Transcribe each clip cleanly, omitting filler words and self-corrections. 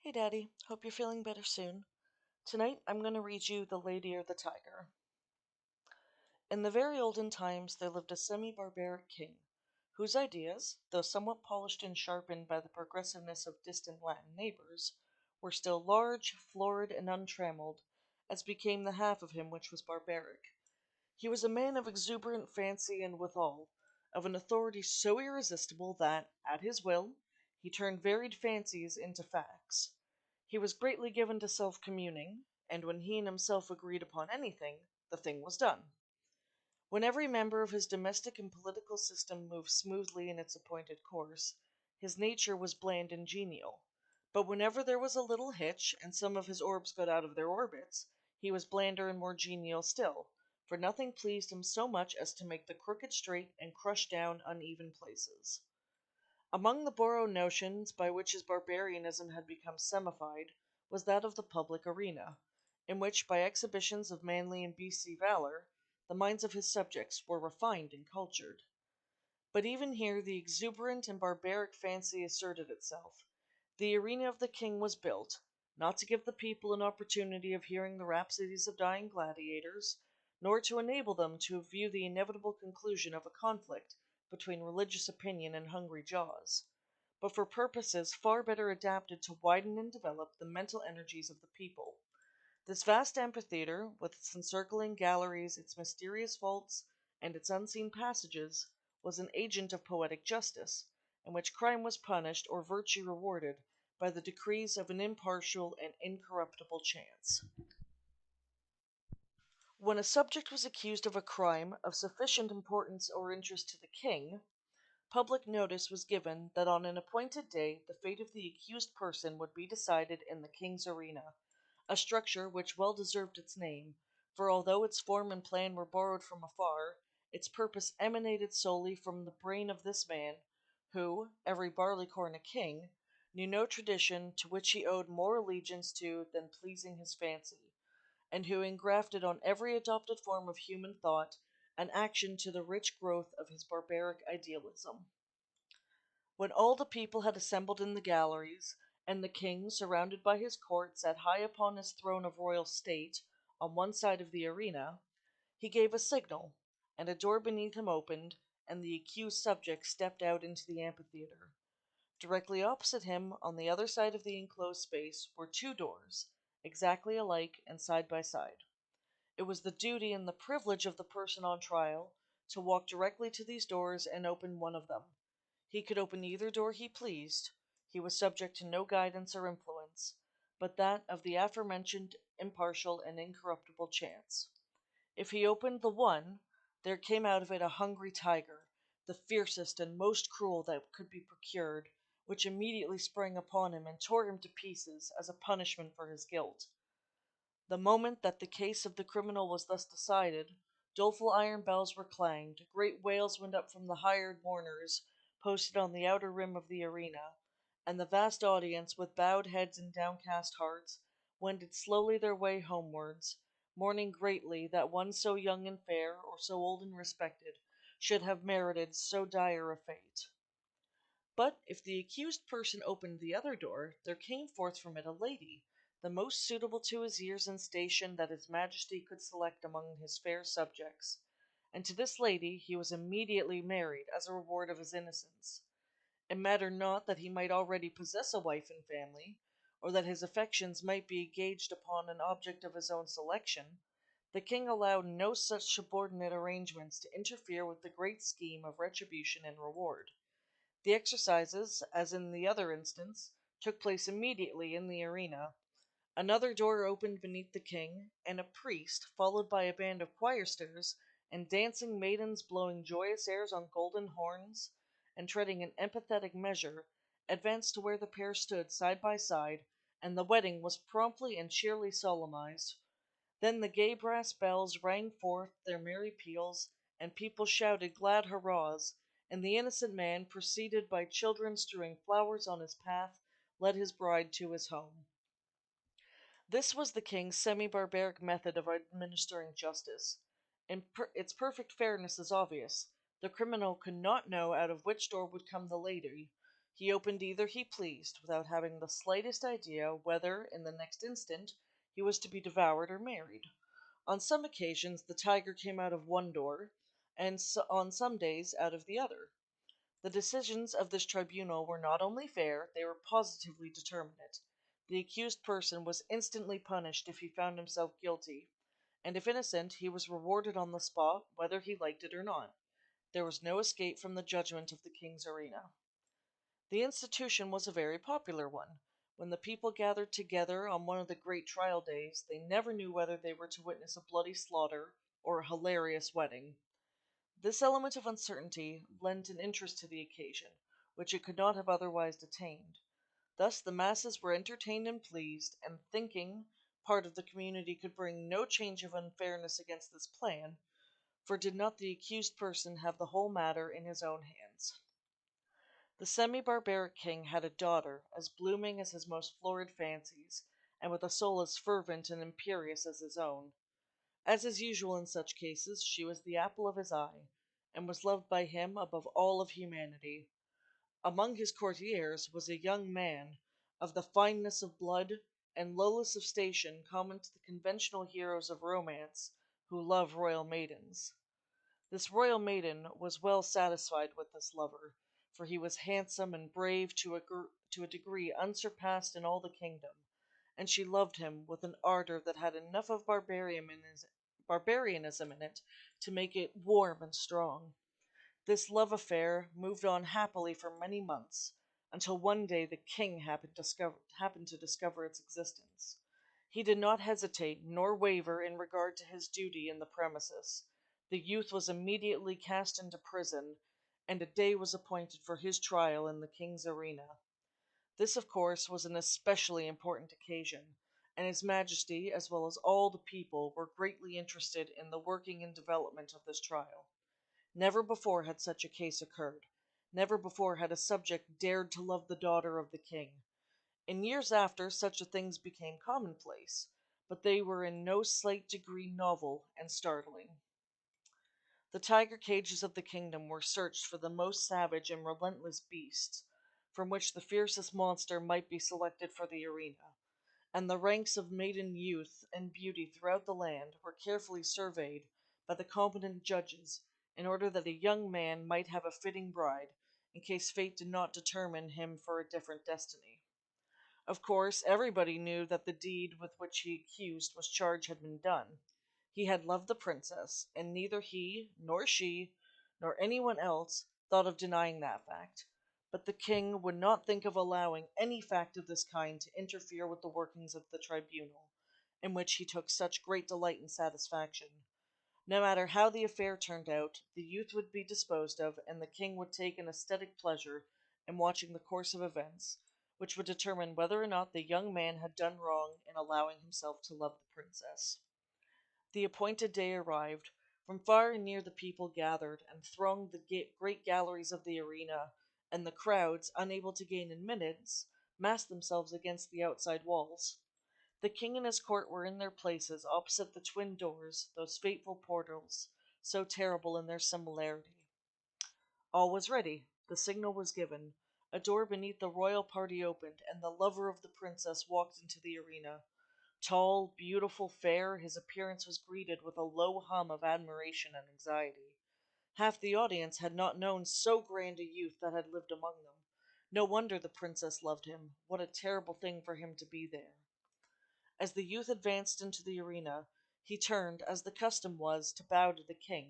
Hey Daddy, hope you're feeling better soon. Tonight I'm going to read you The Lady or the Tiger. In the very olden times there lived a semi-barbaric king, whose ideas, though somewhat polished and sharpened by the progressiveness of distant Latin neighbors, were still large, florid, and untrammeled, as became the half of him which was barbaric. He was a man of exuberant fancy and withal, of an authority so irresistible that, at his will, he turned varied fancies into facts. He was greatly given to self-communing, and when he and himself agreed upon anything, the thing was done. When every member of his domestic and political system moved smoothly in its appointed course, his nature was bland and genial. But whenever there was a little hitch, and some of his orbs got out of their orbits, he was blander and more genial still, for nothing pleased him so much as to make the crooked straight and crush down uneven places. Among the borrowed notions by which his barbarianism had become semified was that of the public arena, in which, by exhibitions of manly and beastly valor, the minds of his subjects were refined and cultured. But even here the exuberant and barbaric fancy asserted itself. The arena of the king was built, not to give the people an opportunity of hearing the rhapsodies of dying gladiators, nor to enable them to view the inevitable conclusion of a conflict between religious opinion and hungry jaws, but for purposes far better adapted to widen and develop the mental energies of the people. This vast amphitheatre, with its encircling galleries, its mysterious vaults, and its unseen passages, was an agent of poetic justice, in which crime was punished or virtue rewarded by the decrees of an impartial and incorruptible chance. When a subject was accused of a crime of sufficient importance or interest to the king, public notice was given that on an appointed day the fate of the accused person would be decided in the king's arena, a structure which well deserved its name, for although its form and plan were borrowed from afar, its purpose emanated solely from the brain of this man, who, every barleycorn a king, knew no tradition to which he owed more allegiance to than pleasing his fancy, and who engrafted on every adopted form of human thought an action to the rich growth of his barbaric idealism. When all the people had assembled in the galleries, and the king, surrounded by his court, sat high upon his throne of royal state, on one side of the arena, he gave a signal, and a door beneath him opened, and the accused subject stepped out into the amphitheatre. Directly opposite him, on the other side of the enclosed space, were two doors, exactly alike and side by side. It was the duty and the privilege of the person on trial to walk directly to these doors and open one of them. He could open either door he pleased. He was subject to no guidance or influence, but that of the aforementioned impartial and incorruptible chance. If he opened the one, there came out of it a hungry tiger, the fiercest and most cruel that could be procured, which immediately sprang upon him and tore him to pieces as a punishment for his guilt. The moment that the case of the criminal was thus decided, doleful iron bells were clanged, great wails went up from the hired mourners posted on the outer rim of the arena, and the vast audience, with bowed heads and downcast hearts, wended slowly their way homewards, mourning greatly that one so young and fair, or so old and respected, should have merited so dire a fate. But if the accused person opened the other door, there came forth from it a lady, the most suitable to his years and station that his majesty could select among his fair subjects, and to this lady he was immediately married as a reward of his innocence. It mattered not that he might already possess a wife and family, or that his affections might be engaged upon an object of his own selection. The king allowed no such subordinate arrangements to interfere with the great scheme of retribution and reward. The exercises, as in the other instance, took place immediately in the arena. Another door opened beneath the king, and a priest, followed by a band of choirsters and dancing maidens blowing joyous airs on golden horns, and treading an emphatic measure, advanced to where the pair stood side by side, and the wedding was promptly and cheerily solemnized. Then the gay brass bells rang forth their merry peals, and people shouted glad hurrahs, and the innocent man, preceded by children strewing flowers on his path, led his bride to his home. This was the king's semi-barbaric method of administering justice. Its perfect fairness is obvious. The criminal could not know out of which door would come the lady. He opened either he pleased, without having the slightest idea whether, in the next instant, he was to be devoured or married. On some occasions the tiger came out of one door, and on some days out of the other. The decisions of this tribunal were not only fair, they were positively determinate. The accused person was instantly punished if he found himself guilty, and if innocent, he was rewarded on the spot, whether he liked it or not. There was no escape from the judgment of the king's arena. The institution was a very popular one. When the people gathered together on one of the great trial days, they never knew whether they were to witness a bloody slaughter or a hilarious wedding. This element of uncertainty lent an interest to the occasion, which it could not have otherwise attained. Thus the masses were entertained and pleased, and thinking part of the community could bring no change of unfairness against this plan, for did not the accused person have the whole matter in his own hands? The semi-barbaric king had a daughter, as blooming as his most florid fancies, and with a soul as fervent and imperious as his own. As is usual in such cases, she was the apple of his eye, and was loved by him above all of humanity. Among his courtiers was a young man of the fineness of blood and lowness of station common to the conventional heroes of romance who love royal maidens. This royal maiden was well satisfied with this lover, for he was handsome and brave to a degree unsurpassed in all the kingdom, and she loved him with an ardor that had enough of barbarianism in it to make it warm and strong. This love affair moved on happily for many months, until one day the king happened to discover its existence. He did not hesitate nor waver in regard to his duty in the premises. The youth was immediately cast into prison, and a day was appointed for his trial in the king's arena. This, of course, was an especially important occasion, and his Majesty, as well as all the people, were greatly interested in the working and development of this trial. Never before had such a case occurred. Never before had a subject dared to love the daughter of the king. In years after, such a things became commonplace, but they were in no slight degree novel and startling. The tiger cages of the kingdom were searched for the most savage and relentless beasts, from which the fiercest monster might be selected for the arena, and the ranks of maiden youth and beauty throughout the land were carefully surveyed by the competent judges, in order that a young man might have a fitting bride, in case fate did not determine him for a different destiny. Of course, everybody knew that the deed with which he accused was charged had been done. He had loved the princess, and neither he, nor she, nor anyone else thought of denying that fact. But the king would not think of allowing any fact of this kind to interfere with the workings of the tribunal, in which he took such great delight and satisfaction. No matter how the affair turned out, the youth would be disposed of, and the king would take an aesthetic pleasure in watching the course of events, which would determine whether or not the young man had done wrong in allowing himself to love the princess. The appointed day arrived. From far and near the people gathered, and thronged the great galleries of the arena, and the crowds, unable to gain admittance, massed themselves against the outside walls. The king and his court were in their places opposite the twin doors, those fateful portals, so terrible in their similarity. All was ready. The signal was given. A door beneath the royal party opened, and the lover of the princess walked into the arena. Tall, beautiful, fair, his appearance was greeted with a low hum of admiration and anxiety. Half the audience had not known so grand a youth that had lived among them. No wonder the princess loved him. What a terrible thing for him to be there. As the youth advanced into the arena, he turned, as the custom was, to bow to the king,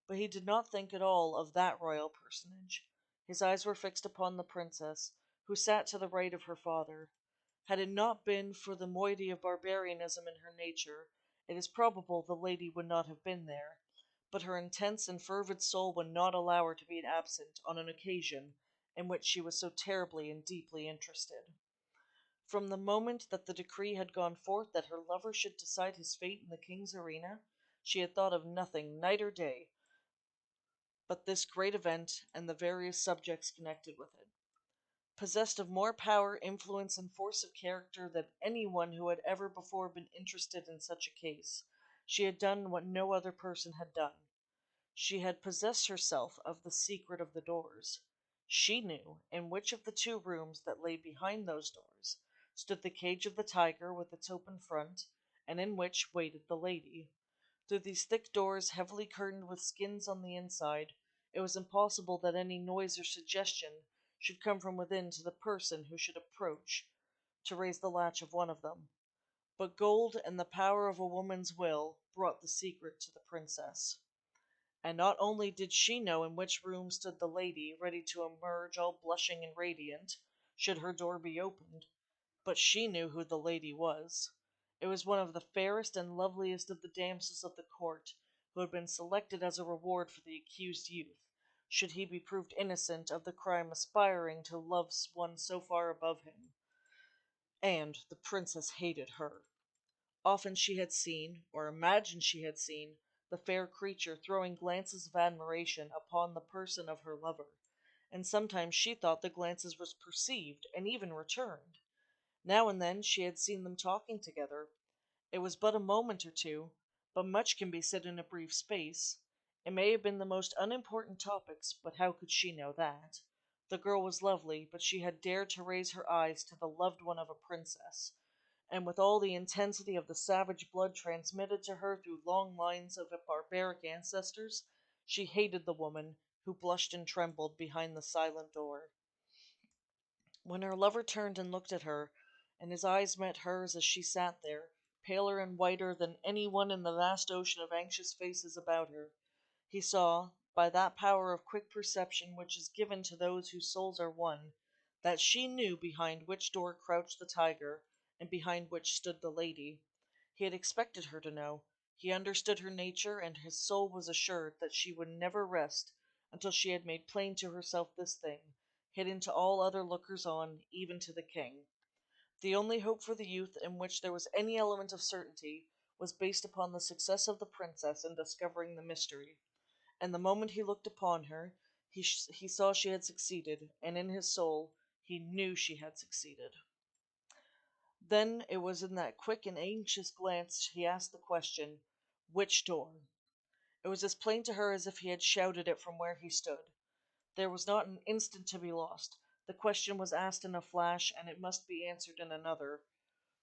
but he did not think at all of that royal personage. His eyes were fixed upon the princess, who sat to the right of her father. Had it not been for the moiety of barbarianism in her nature, it is probable the lady would not have been there, but her intense and fervid soul would not allow her to be absent on an occasion in which she was so terribly and deeply interested. From the moment that the decree had gone forth that her lover should decide his fate in the king's arena, she had thought of nothing, night or day, but this great event and the various subjects connected with it. Possessed of more power, influence, and force of character than any one who had ever before been interested in such a case, she had done what no other person had done. She had possessed herself of the secret of the doors. She knew in which of the two rooms that lay behind those doors stood the cage of the tiger with its open front, and in which waited the lady. Through these thick doors, heavily curtained with skins on the inside, it was impossible that any noise or suggestion should come from within to the person who should approach to raise the latch of one of them. But gold and the power of a woman's will brought the secret to the princess. And not only did she know in which room stood the lady, ready to emerge all blushing and radiant, should her door be opened, but she knew who the lady was. It was one of the fairest and loveliest of the damsels of the court, who had been selected as a reward for the accused youth, should he be proved innocent of the crime aspiring to love one so far above him. And the princess hated her. Often she had seen, or imagined she had seen, the fair creature throwing glances of admiration upon the person of her lover, and sometimes she thought the glances were perceived and even returned. Now and then she had seen them talking together. It was but a moment or two, but much can be said in a brief space. It may have been the most unimportant topics, but how could she know that? The girl was lovely, but she had dared to raise her eyes to the loved one of a princess, and with all the intensity of the savage blood transmitted to her through long lines of barbaric ancestors, she hated the woman who blushed and trembled behind the silent door. When her lover turned and looked at her, and his eyes met hers as she sat there, paler and whiter than any one in the vast ocean of anxious faces about her, he saw, by that power of quick perception which is given to those whose souls are one, that she knew behind which door crouched the tiger, and behind which stood the lady. He had expected her to know. He understood her nature, and his soul was assured that she would never rest until she had made plain to herself this thing, hidden to all other lookers on, even to the king. The only hope for the youth in which there was any element of certainty was based upon the success of the princess in discovering the mystery, and the moment he looked upon her, he saw she had succeeded, and in his soul he knew she had succeeded. Then it was in that quick and anxious glance he asked the question, "Which door?" It was as plain to her as if he had shouted it from where he stood. There was not an instant to be lost. The question was asked in a flash, and it must be answered in another.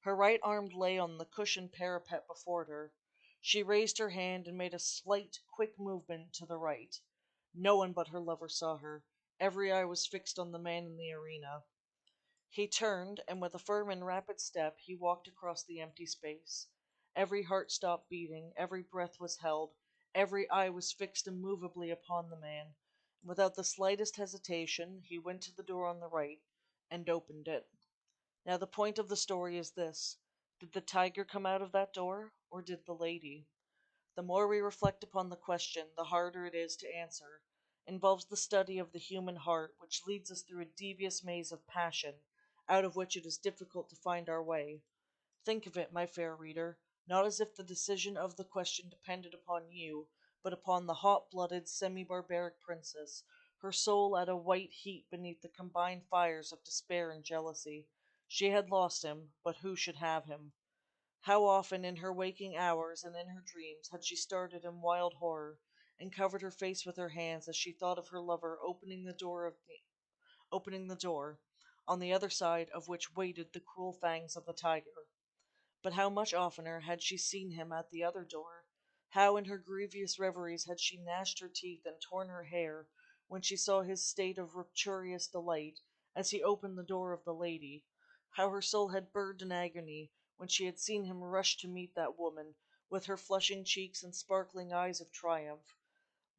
Her right arm lay on the cushioned parapet before her. She raised her hand and made a slight, quick movement to the right. No one but her lover saw her. Every eye was fixed on the man in the arena. He turned, and with a firm and rapid step he walked across the empty space. Every heart stopped beating, every breath was held, every eye was fixed immovably upon the man. Without the slightest hesitation, he went to the door on the right, and opened it. Now the point of the story is this: did the tiger come out of that door, or did the lady? The more we reflect upon the question, the harder it is to answer. It involves the study of the human heart, which leads us through a devious maze of passion, out of which it is difficult to find our way. Think of it, my fair reader, not as if the decision of the question depended upon you, but upon the hot-blooded, semi-barbaric princess, her soul at a white heat beneath the combined fires of despair and jealousy. She had lost him, but who should have him? How often in her waking hours and in her dreams had she started in wild horror, and covered her face with her hands as she thought of her lover opening the door, on the other side of which waited the cruel fangs of the tiger. But how much oftener had she seen him at the other door? How in her grievous reveries had she gnashed her teeth and torn her hair when she saw his state of rapturous delight as he opened the door of the lady? How her soul had burned in agony when she had seen him rush to meet that woman, with her flushing cheeks and sparkling eyes of triumph!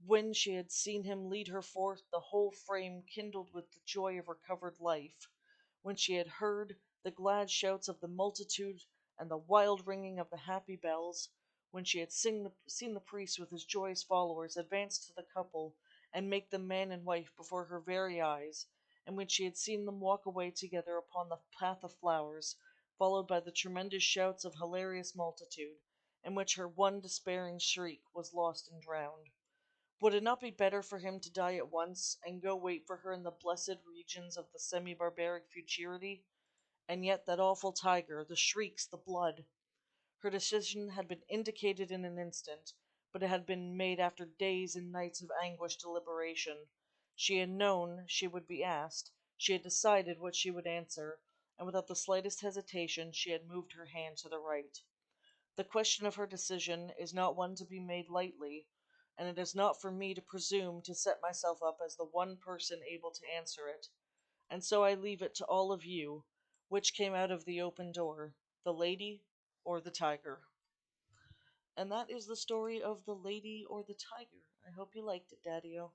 When she had seen him lead her forth, the whole frame kindled with the joy of recovered life! When she had heard the glad shouts of the multitude and the wild ringing of the happy bells! When she had seen the priest with his joyous followers advance to the couple and make them man and wife before her very eyes! And when she had seen them walk away together upon the path of flowers, followed by the tremendous shouts of hilarious multitude, in which her one despairing shriek was lost and drowned! Would it not be better for him to die at once, and go wait for her in the blessed regions of the semi-barbaric futurity? And yet that awful tiger, the shrieks, the blood! Her decision had been indicated in an instant, but it had been made after days and nights of anguished deliberation. She had known she would be asked, she had decided what she would answer, and without the slightest hesitation she had moved her hand to the right. The question of her decision is not one to be made lightly, and it is not for me to presume to set myself up as the one person able to answer it, and so I leave it to all of you, which came out of the open door, the lady or the tiger. And that is the story of the lady or the tiger. I hope you liked it, Daddy-O.